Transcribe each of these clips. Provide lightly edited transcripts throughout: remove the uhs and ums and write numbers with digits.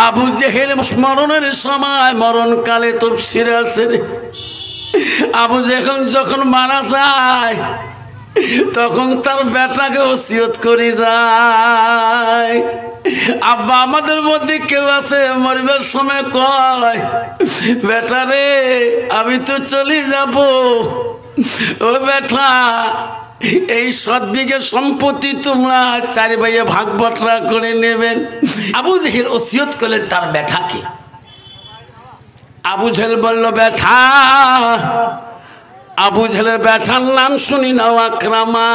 আবু জেহেল মরণের সময় মরণকালে তাফসীরে আছে রে, আবু জেহেল যখন মারা যায় তখন তার বেটাকে ওসিয়ত করে যায়। আব্বা আমাদের মধ্যে কেউ আছে মরবার সময় কয়, বেটা রে আমি তো চলে যাব, ও বেটা এই 7 বিঘা সম্পত্তি তোমরা 4 ভাইয়ে ভাগ বটরা করে নেবেন। আবু জেহেল ওসিয়ত করলেন তার বেটাকে। আবু জেহেল বলল, বেটা, আবু জেহেলের বেটার নাম শুনি নাও আকরামা।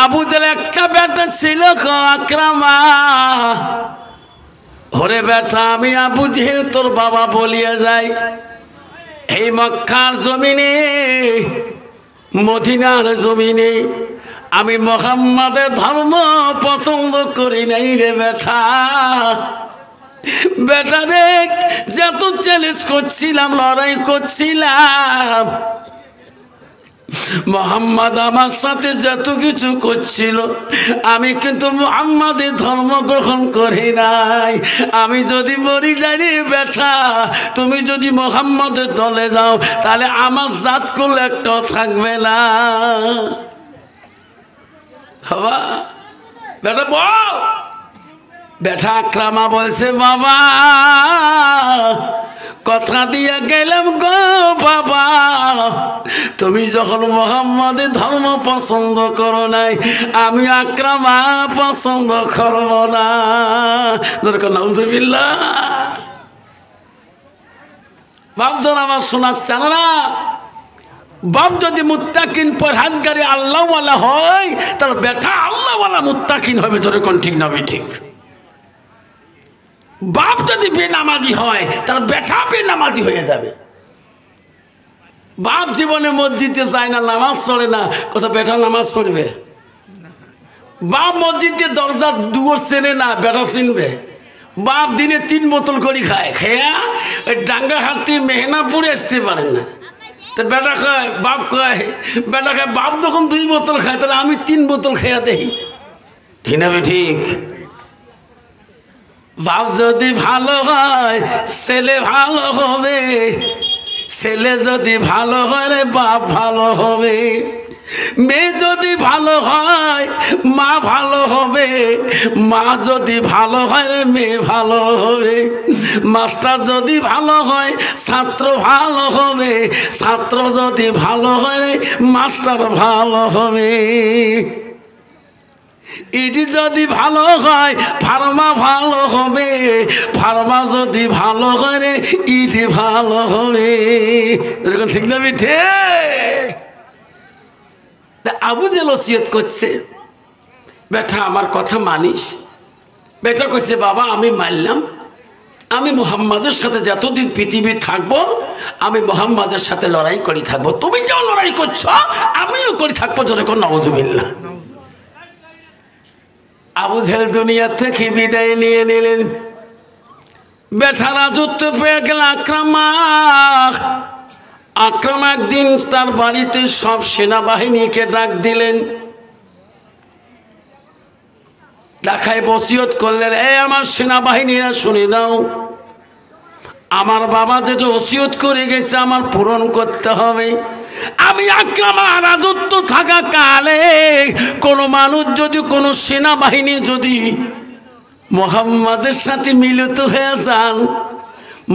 আবু জেহেল একটা বেটা ছিল আকরামা। ওরে বেটা, আমি আবু জেহেল তোর বাবা বলিয়া যাই, এই মক্কার জমিনে মদিনার জমিনে আমি মুহাম্মাদের ধর্ম পছন্দ করি নাই রে বেটা। বেটা দেখ, যত চ্যালেঞ্জ করছিলাম, লড়াই করছিলাম, মুহাম্মদ আমার সাথে যত কিছু করছিল, আমি কিন্তু মুহাম্মাদের ধর্ম গ্রহণ করি নাই। আমি যদি মরি যাই রে বেটা, তুমি যদি মুহাম্মাদের দলে যাও তাহলে আমার জাত কুল একটাও থাকবে না। বাবা বেটা বল। বেটা আকরামা বলছে, বাবা কথা দিয়ে গেলাম গো বাবা, তুমি যখন মুহাম্মাদের ধর্ম পছন্দ করো নাই, আমি আকরামা পছন্দ করব না। যেরকম নাউজুবিল্লাহ। বাপজন আমার শোনার চানা, বাপ যদি মুত্তাকিন পরহেজগারি আল্লাহওয়ালা হয়, তার বেটা আল্লাহওয়ালা মুত্তাকিন হবে। যেরকম ঠিক না ঠিক? বাপ যদি বেনামাজি হয় তার বেটা বেনামাজি হয়ে যাবে। বাপ জীবনে মসজিদে যায় না, নামাজ পড়ে না, কোথাও বেটা নামাজ পড়বে? বাপ মসজিদে দরজা দুয়ার চেনে না, বেটা চিনবে? বাপ দিনে 3 বোতল করে খায়, খেয়া ওই ডাঙ্গা হাতি মেহনাপুরে আসতে পারে না। তো বেটা খায়, বাপ খায়, বেটা খায়, বাপ যখন 2 বোতল খায় তাহলে আমি 3 বোতল খেয়া দেই। ঠিক না ঠিক? বাপ যদি ভালো হয় ছেলে ভালো হবে, ছেলে যদি ভালো হয় রে বাপ ভালো হবে, মেয়ে যদি ভালো হয় মা ভালো হবে, মা যদি ভালো হয় রে মেয়ে ভালো হবে, মাস্টার যদি ভালো হয় ছাত্র ভালো হবে, ছাত্র যদি ভালো হয় রে মাস্টার ভালো হবে, ইটি যদি ভালো হয় ফার্মা ভালো হবে, ফার্মা যদি ভালো হয় রে ইটি ভালো হবে। এরকম ঠিক না মিঠে? আবু জেহেল ওসিয়ত করছে, বেটা আমার কথা মানিস? বেটা কইছে, বাবা আমি মানলাম, আমি মুহাম্মাদের সাথে যতদিন পৃথিবী থাকবো আমি মুহাম্মাদের সাথে লড়াই করি থাকবো। তুমি যাও লড়াই করছো, আমিও করি থাকবো। যেরকম নাউজুবিল্লাহ। আবু জেহেল দুনিয়া থেকে বিদায় নিয়ে নিলেন। বেটা রাজত্ব পেয়ে গেল আকরামা। আকরামা একদিন তার বাড়িতে সব সেনাবাহিনীকে ডাক দিলেন, ডাকায় ওসিয়ত করলেন, এই আমার সেনাবাহিনীরা শুনে দাও, আমার বাবা যেটা ওসিয়ত করে গেছে আমার পূরণ করতে হবে। আমি আকরামা রাজত্ব থাকা কালে কোনো মানুষ যদি, কোনো সেনাবাহিনী যদি মুহাম্মাদের সাথে মিলিত হয়ে যান,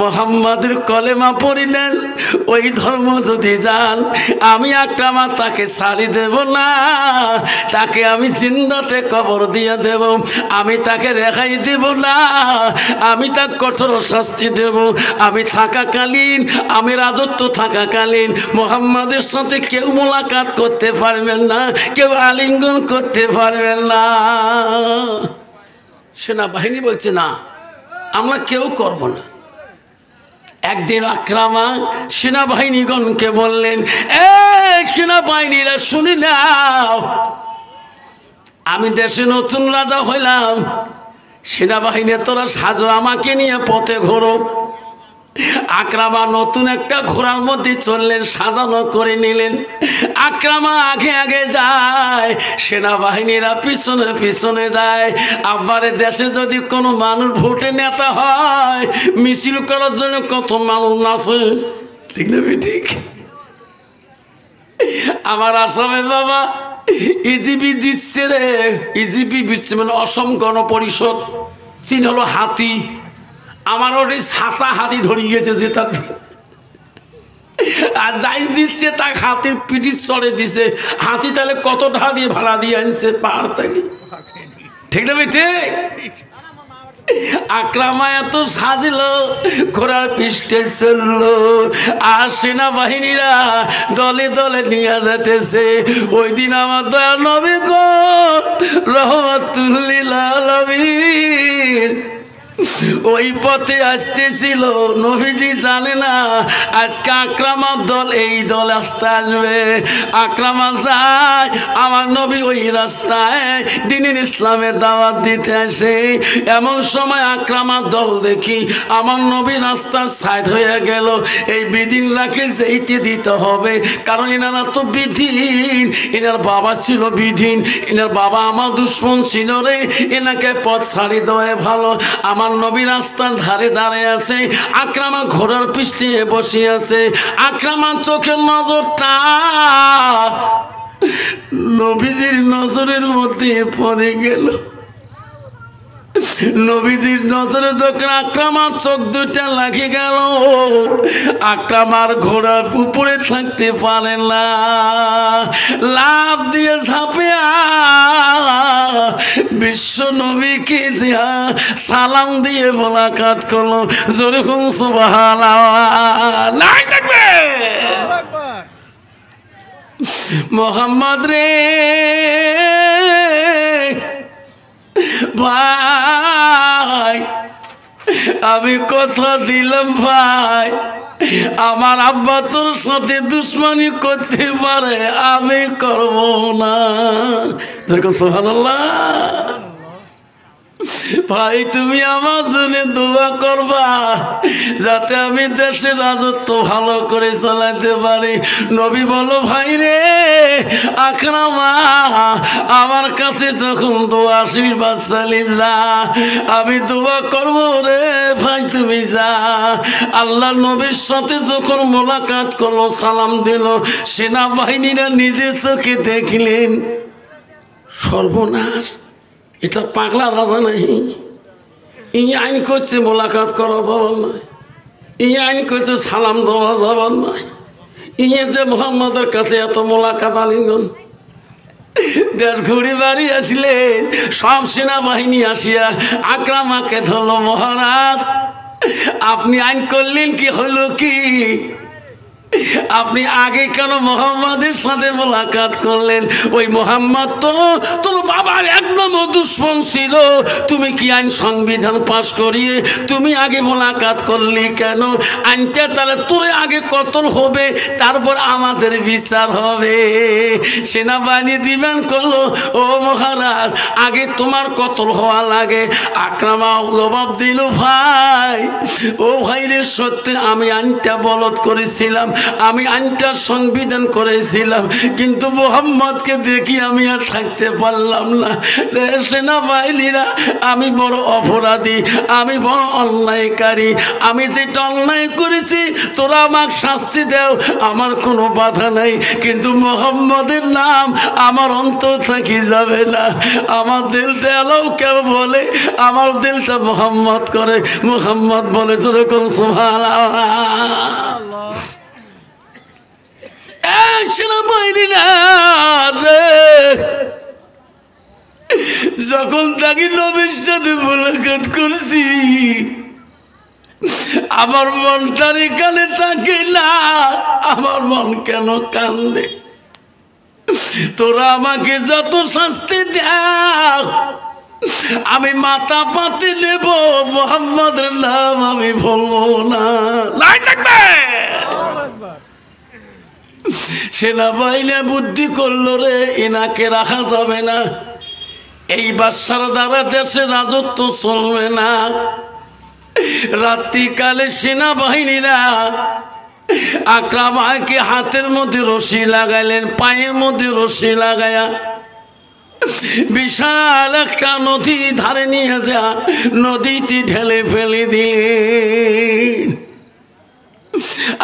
মুহাম্মাদের কলেমা পড়িলেন, ওই ধর্ম যদি যান, আমি আকরামা তাকে ছাড়ি দেব না, তাকে আমি জিন্দাতে কবর দিয়ে দেব, আমি তাকে রেহাই দেব না, আমি তাকে কঠোর শাস্তি দেব। আমি থাকাকালীন, আমি রাজত্ব থাকাকালীন মুহাম্মাদের সাথে কেউ মোলাকাত করতে পারবেন না, কেউ আলিঙ্গন করতে পারবেন না। সেনাবাহিনী বলছে, না আমরা কেউ করব না। একদিন আকরামা সেনাবাহিনীগণকে বললেন, এই সেনাবাহিনীরা শুনে নাও, আমি দেশে নতুন রাজা হইলাম, সেনাবাহিনী তোরা সাজো, আমাকে নিয়ে পথে ঘোরো। আকরামা নতুন একটা ঘোড়ার মধ্যে চললেন, সাজানো করে নিলেন। আকরামা আগে আগে যায়, সেনাবাহিনীরা পিছনে পিছনে যায়। আবার দেশে যদি কোনো মানুষ ভোটে নেতা হয়, মিছিল করার জন্য কত মানুষ নাচে, ঠিক না? ঠিক। আমার আসামে বাবা ইজিপি দিচ্ছে রে, ইজিপি দিচ্ছে মানে অসম গণ পরিষদ, চিন হলো হাতি। আমার ওই ছাঁচা হাতি ধরে গিয়েছে যে তার, আর যাই দিচ্ছে তাকে হাতির পিঠি চড়ে দিছে। হাতি তাহলে কত টাকা দিয়ে ভাড়া দিয়ে আনছে পাহাড় থেকে, ঠিক না? ঠিক। আকরামা এত সাজল, ঘোড়ার পৃষ্ঠে চললো, আর সেনাবাহিনীরা দলে দলে নিয়ে যেতেছে। ওই দিন আমার দয়া নবী গো রহমাতুল লিল আলামিন ওই পথে আসতেছিল। নবীজি জানে না আজকে আকরামার দল এই দল আসতে আসবে। আকরামা যায়, আমার নবী ওই রাস্তায় দ্বীন ইসলামের দাওয়াত দিতে আসে। এমন সময় আকরামার দল দেখি আমার নবী রাস্তার সাইড হয়ে গেল। এই বিধিনরাকে যেইতে দিতে হবে, কারণ এনারা তো বিধিন, এনার বাবা ছিল বিধিন, এনার বাবা আমার দুশ্মন ছিল রে, এনাকে পথ ছাড়ি দেওয়াই ভালো। আমার নবী রাস্তার ধারে দাঁড়িয়ে আছে, আকরামা ঘোড়ার পৃষ্ঠে বসে আছে। আকরামার চোখের নজরটা নবীজির নজরের মধ্যে পড়ে গেল। নবীজির নজরে যখন আকরামার চোখ দুটা লাগে গেল, আকরামার ঘোড়ার উপরে থাকতে পারে না, লাফ দিয়ে ঝাঁপিয়া বিশ্ব নবীকে দিয়া সালাম দিয়ে মোলাকাত করলো। যেরকম সুবহানাল্লাহ থাকবে মোহাম্মদ রে ভাই, আমি কথা দিলাম ভাই, আমার আব্বা তোর সাথে দুশ্মনী করতে পারে, আমি করব না। যেরকম সুবহানাল্লাহ। ভাই তুমি আমার জন্য দোয়া করবা যাতে আমি দেশের রাজত্ব ভালো করে চালাতে পারি। নবী বলো ভাই রে আকরামা আমার কাছে যখন দোয়া আশীর্বাদ চালি যা, আমি দোয়া করব রে ভাই, তুমি যা। আল্লাহ নবীর সাথে যখন মোলাকাত করলো, সালাম দিল, সেনাবাহিনীরা নিজের চোখে দেখলেন সর্বনাশ, এটা পাগলা রাজা নাই। ই আইন করছে মোলাকাত করা যাবার নয়, ই আইন করছে সালাম দেওয়া যাবার নয়। ইয়ে যে মোহাম্মদের কাছে এত মোলাকাত আলিঙ্গন। দেশ ঘুরে বাড়ি আসলেন, সব সেনাবাহিনী আসিয়া আকরামাকে ধরল। মহারাজ আপনি আইন করলেন কি হলো কি? আপনি আগে কেন মোহাম্মদের সাথে মোলাকাত করলেন? ওই মোহাম্মদ তো তোর বাবার এক নম্বর দুশ্মন ছিল, তুমি কি আইন সংবিধান পাশ করিয়ে তুমি আগে মোলাকাত করলি কেন? আইনটা তাহলে তোরে আগে কতল হবে, তারপর আমাদের বিচার হবে। সেনাবাহিনী ডিমান্ড করলো, ও মহারাজ আগে তোমার কতল হওয়া লাগে। আকরামা জবাব দিল, ভাই ও ভাই রে, সত্যি আমি আইনটা বলদ করেছিলাম, আমি আইনটা সংবিধান করেছিলাম, কিন্তু মোহাম্মদকে দেখি আমি আর থাকতে পারলাম না। সেনাবাহিনীরা আমি বড় অপরাধী, আমি বড় অন্যায়কারী, আমি যেটা অন্যায় করেছি তোরা আমাকে শাস্তি দেও, আমার কোনো বাধা নাই, কিন্তু মোহাম্মদের নাম আমার অন্তর থাকি যাবে না। আমার দিলটা এলাও কেউ বলে, আমার দিলটা মোহাম্মদ করে, মোহাম্মদ বলে যেরকম সুবহানাল্লাহ। সেনাবাহিনীরা যখন তাকে নবীর সাথে মোলাকাত করছি, আমার মনটার এখানে থাকে না, আমার মন কেন কান্দে? তোরা আমাকে যত শাস্তি দাও আমি মাথা পাতে নেব, মোহাম্মদের নাম আমি বলবো না। থাকবে সেনাবাহিনী বুদ্ধি করলো রে, এনাকে রাখা যাবে না, এই বাদশার দ্বারা দেশে রাজত্ব চলবে না। রাত্রিকালে সেনাবাহিনীরা আকরামাকে হাতের মধ্যে রশি লাগাইলেন, পায়ের মধ্যে রশি লাগায়া বিশাল একটা নদী ধারে নিয়ে যা নদীতে ঢেলে ফেলে দিলেন।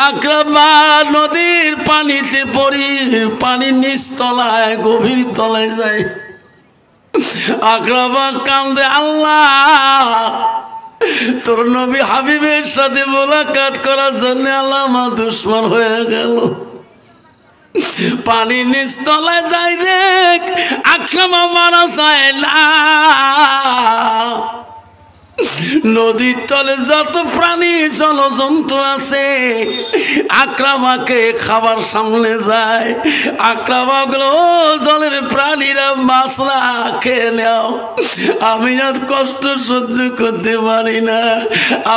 আকরামা নদীর পানিতে পড়ি, পানির নিচ তলায় গভীর তলায় যায়। আকরামা কান্দে, আল্লাহ তোর নবী হাবিবের সাথে মোলাকাত করার জন্য আল্লাহ আমার দুশ্মন হয়ে গেল। পানির নিচ তলায় যাই রে, আকরামা মারা যায় না। নদীর তলে যত প্রাণী জলজন্তু আছে আকরামাকে খাবার সামনে যায়। আকরামা গুলো জলের প্রাণীরা মাছরা খেয়ে নাও, আমি আর কষ্ট সহ্য করতে পারি না।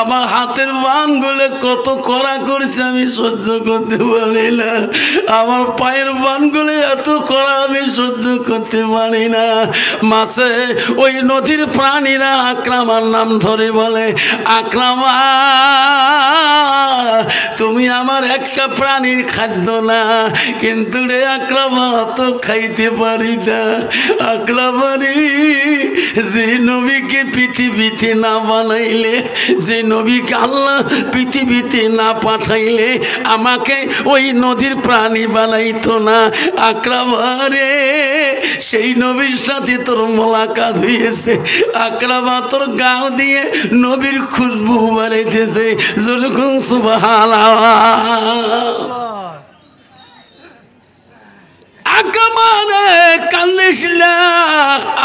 আমার হাতের বানগুলো কত কড়া করছে আমি সহ্য করতে পারি না। আমার পায়ের বানগুলো এত কড়া আমি সহ্য করতে পারি না। মাছে ওই নদীর প্রাণীরা আকরামার নাম ধরে বলে, আকরামা তুমি আমার একটা প্রাণীর খাদ্য না, কিন্তু রে আকরামা তো খাইতে পারি না। আকরামা রে, যে নবীকে পৃথিবীতে না বানাইলে, যে নবীকে আল্লাহ পৃথিবীতে না পাঠাইলে আমাকে ওই নদীর প্রাণী বানাইতো না। আকরামা রে, সেই নবীর সাথে তোর মোলাকাত হয়েছে। আকরামা তোর গাও দিয়ে নবীর খুশবু বাড়াইতেছে। যখন সুবহানাল্লাহ। আকরামা রে কান্দিস না,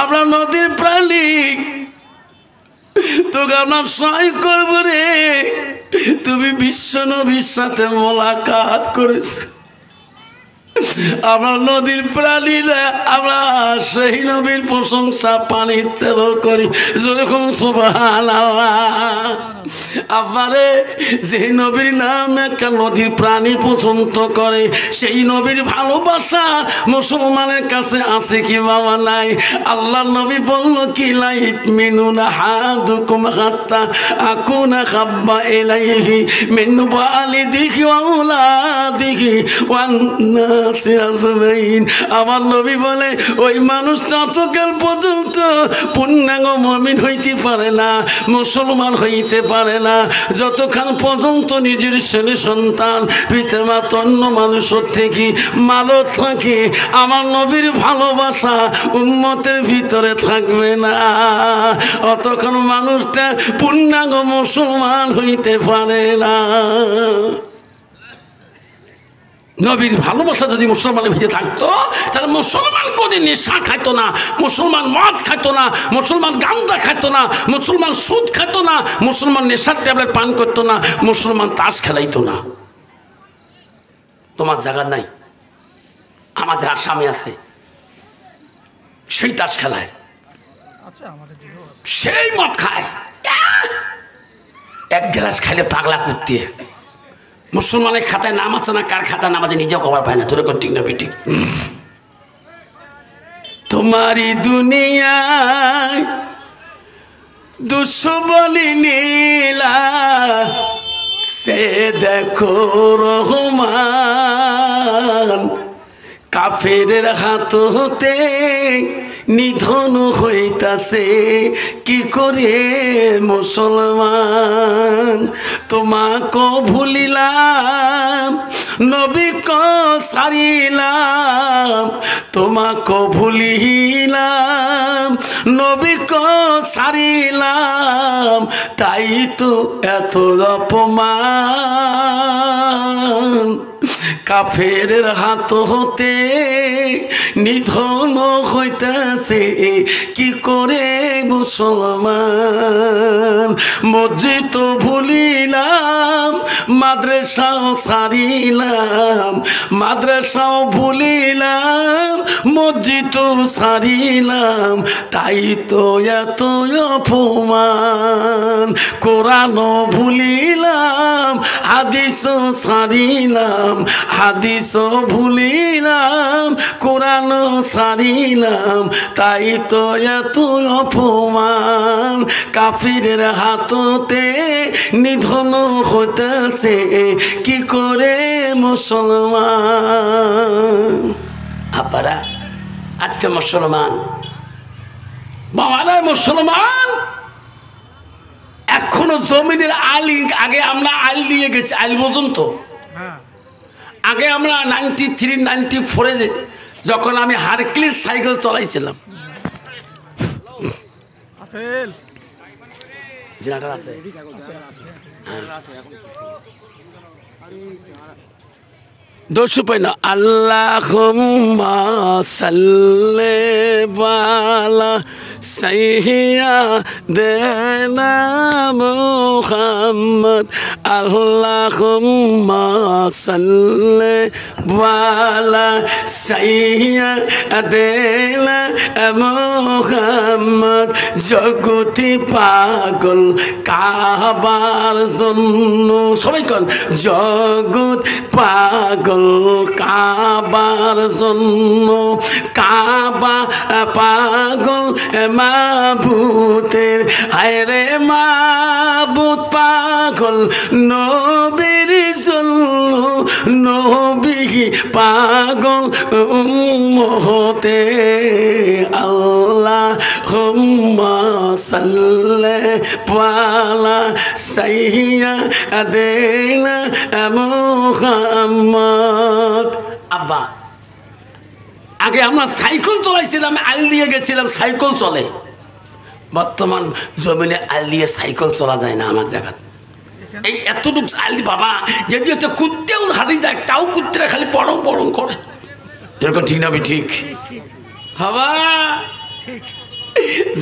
আমরা নদীর প্রাণী, তোকে আমরা সহায় করবো রে। তুমি বিশ্ব নবীর সাথে মোলাকাত করেছো, আমরা নদীর প্রাণীরা আমরা সেই নবীর প্রশংসা পানির তেল করি। যেরকম সুবহানাল্লাহ। আবারে যে নবীর নাম একটা নদীর প্রাণী পছন্দ করে, সেই নবীর ভালোবাসা মুসলমানের কাছে আছে কি বাবা? নাই। আল্লাহ নবী বলল কি, লা ইউমিনুনা আহাদুকুম হাত্তা আকুনা হাব্বা ইলাইহি মিন ওয়ালিদিহি ওয়া আওলাদিহি ওয়ান নাসি আজমাইন। আমার নবী বলে ওই মানুষ ততকাল পর্যন্ত পূর্ণাঙ্গ মুমিন হইতে পারে না, মুসলমান হইতে পারে না, যতক্ষণ পর্যন্ত নিজের ছেলে সন্তান পিতামাতা অন্য মানুষের থেকে ভালো থাকে আমার নবীর ভালোবাসা উম্মতের ভিতরে থাকবে না, অতক্ষণ মানুষটা পূর্ণাঙ্গ মুসলমান হইতে পারে না। নবীর ভালোবাসা যদি মুসলমানের ভিতরে থাকতো তাহলে মুসলমান কোনদিন নেশা খাইতো না, মুসলমান মদ খাইতো না, মুসলমান গাঁজা খাইতো না, মুসলমান সুদ খাইতো না, মুসলমান নেশার ট্যাবলেট পান করতো না, মুসলমান তাস খেলাইতো না। তোমার জায়গা নাই, আমাদের আসামে আছে, সেই তাস খেলায়, সেই মদ খায়, এক গ্লাস খাইলে পাগলা কুত্তে। মুসলমানের খাতায় নাম আছে না, কার খাতায় নাম আছে নিজেও খবর পায় না। তোর কোন ঠিক না বেঠিক? তোমারি দুনিয়ায় দুশ্মনী নীলা সে দেখো রহমান, কাফেরের হাত হতে নিধন হইতাছে কি করে মুসলমান। তোমাকে ভুলিলাম নবীকে ছাড়িলাম, তোমাকে ভুলিলাম নবীকে ছাড়িলাম, তাই তো এত অপমান। কাফেরের হাত হতে নিধন হইতেছে কি করে মুসলমান। মসজিদ ভুলিলাম মাদ্রাসাও ছাড়িলাম, মাদ্রাসাও ভুলিলাম মসজিদ ছাড়িলাম, তাই তো এত অপমান। কোরআন ভুলিলাম হাদিসও ছাড়িলাম, হাদিসও ভুলিলাম কোরআন ছাড়িলাম, তাই তো এত অপমান। কাফিরের হাততে নিধন হইতেছে কি করে মুসলমান। আপারা আজকে মুসলমান বাবারা মুসলমান এখনো জমিনের আলি, আগে আমরা আল দিয়ে গেছি, আল পর্যন্ত। আগে আমরা 93 94 যখন আমি হারক্লিস সাইকেল চলাইছিলাম, দোষু পাই না। আল্লাহুম্মা সাল্লি আলা সাইয়্যিদিনা মুহাম্মদ। আল্লাহুম্মা সাল্লি আলা সাইয়্যিদিনা মুহাম্মদ। জগতি পাগল কাবার জন্য, সবাই কোন জগৎ পাগল কাবার জন্য, কাবা পাগল মাবুতের, হায়রে মাবুত পাগল নবীর জন্য, নবী পাগল উম্মতে। আল্লাহুম্মা সাল্লি আলা সাইয়্যিদিনা মুহাম্মদ। আব্বা আগে আমরা সাইকেল চলাইছিলাম, আল দিয়ে গেছিলাম, সাইকেল চলে। বর্তমান জমিনে আল দিয়ে সাইকেল চলা যায় না আমার জায়গায়। এই এতটুকু আল বাবা যদি একটা কুত্তেও হারিয়ে যায়, তাও কুত্তেরা খালি পড়ং পড়ং করে, যেরকম ঠিক না? ঠিক হবা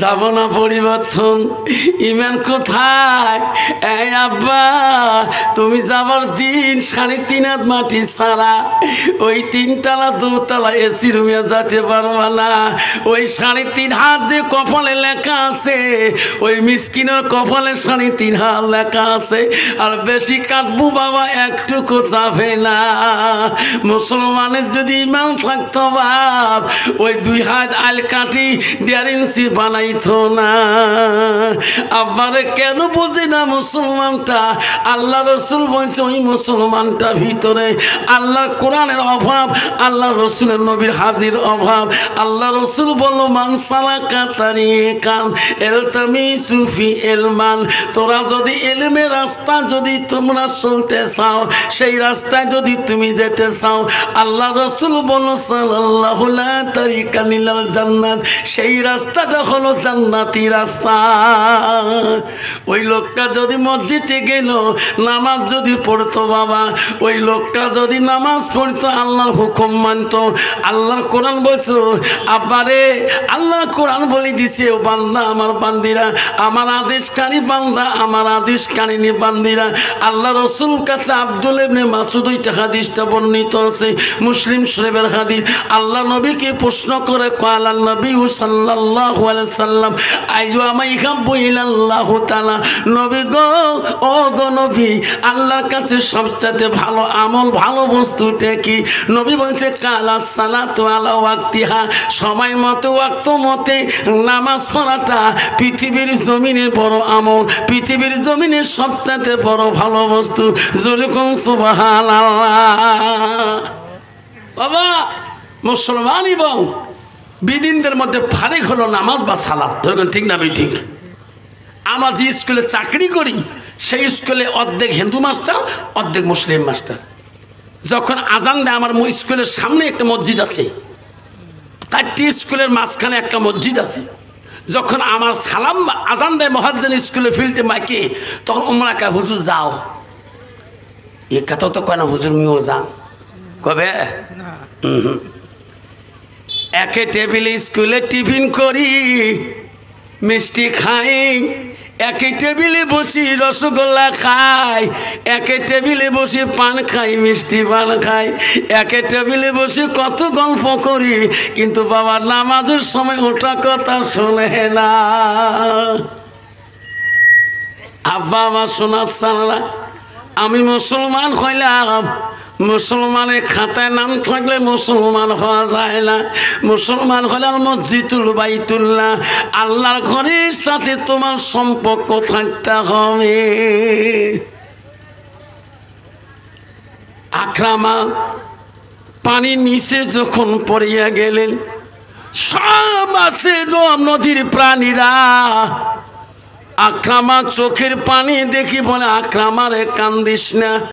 যাব না পরিবর্তন। ইমান কোথায়? এই আব্বা তুমি যাবার দিন 3.5 হাত মাটি ছাড়া ওই 3 তলা 2 তলা এসি রুমে যেতে পারবা না। ওই 3.5 হাত যে কপালে লেখা আছে, ওই মিসকিনের কপালে 3.5 হাত লেখা আছে। আর বেশি কাটবো বাবা একটুকু যাবে না। মুসলমানের যদি ইমান থাকতো বাপ, ওই 2 হাত আল কাটি 1.5 ইঞ্চি বানাইতো না। আব্বারে কেন বুঝি না মুসলমানটা? আল্লাহ রসুল বলছে ওই মুসলমানটা ভিতরে আল্লাহর কোরআনের অভাব, আল্লাহ রসুলের নবীর হাদির অভাব। আল্লাহ রসুল বলল মান সালাকা তারিকান ইলতামিসু ফি ইলমান, তোরা যদি ইলমের রাস্তা যদি তোমরা চলতে চাও, সেই রাস্তায় যদি তুমি যেতে চাও, আল্লাহ রসুল বলল সাল্লাল্লাহু লা তারিকা ইলাল জান্নাত, সেই রাস্তাটা হলো জান্নাতি রাস্তা। ওই লোকটা যদি মসজিদে গেল, নামাজ যদি পড়তো বাবা, ওই লোকটা যদি নামাজ পড়তো, আল্লাহর হুকুম মানতো, আল্লাহর কোরআন বলছো আব্বারে, আল্লাহ কোরআন বলে দিছে ও বান্দা আমার বান্দিরা, আমার আদেশকারী বান্দা আমার আদেশকারিনী বান্দিরা। আল্লাহ রসুল কাছে আব্দুল ইবনে মাসউদ ওই হাদিসটা বর্ণিত আছে, মুসলিম শরীফের হাদিস। আল্লাহ নবীকে প্রশ্ন করে কালান নবী সাল্লাল্লাহু আলাইহি সাল্লাম আইয়ু আমাইহাব্বু ইলাল্লাহু তাআলা, নবী গো ও গো নবী, আল্লাহর কাছে সবচেয়ে ভালো আমল ভালো বস্তুটা কি? নবী বলছে কালা সালাতু আলা ওয়াক্তিহা, সময় মতো ওয়াক্ত মতে নামাজ পড়াটা পৃথিবীর জমিনে বড় আমল, পৃথিবীর জমিনে সবচেয়ে বড় ভালো বস্তু। যেরকম সুবহানাল্লাহ। বাবা মুসলমান এবং বিদিনদের মধ্যে ফারেক হলো নামাজ বা সালাত, ধরুন ঠিক না? ঠিক। আমরা যে স্কুলে চাকরি করি সেই স্কুলে অর্ধেক হিন্দু মাস্টার অর্ধেক মুসলিম মাস্টার। যখন আজান দেয়, আমার স্কুলের সামনে একটা মসজিদ আছে, 4টি স্কুলের মাঝখানে একটা মসজিদ আছে। যখন আমার সালাম আজান দেয় মহাজ্জিন স্কুলে ফিল্ডে মাইকে, তখন ওমরা কা হুজুর যাও, এ কথা তো কেন হুজুর মিও যাও কবে? একে টেবিলে স্কুলে টিফিন করি, মিষ্টি খাই, একই টেবিলে বসি রসগোল্লা খাই, একে টেবিলে বসে পান খাই, মিষ্টি পান খাই, একে টেবিলে বসে কত গল্প করি, কিন্তু বাবা নামাজের সময় ওটা কথা শোনে না। আব্বা আমার শোনার সারা আমি মুসলমান হইলাম, মুসলমানের খাতায় নাম থাকলে মুসলমান হওয়া যায় না। মুসলমান হলে মসজিদুল বাইতুল্লাহ আল্লাহর ঘরের সাথে তোমার সম্পর্ক থাকতে হবে। আকরামা পানির নিচে যখন পড়িয়া গেলেন, সব আছে নদীর প্রাণীরা আকরামা চোখের পানি দেখি বলে, আকরামা রে কান্দিস না।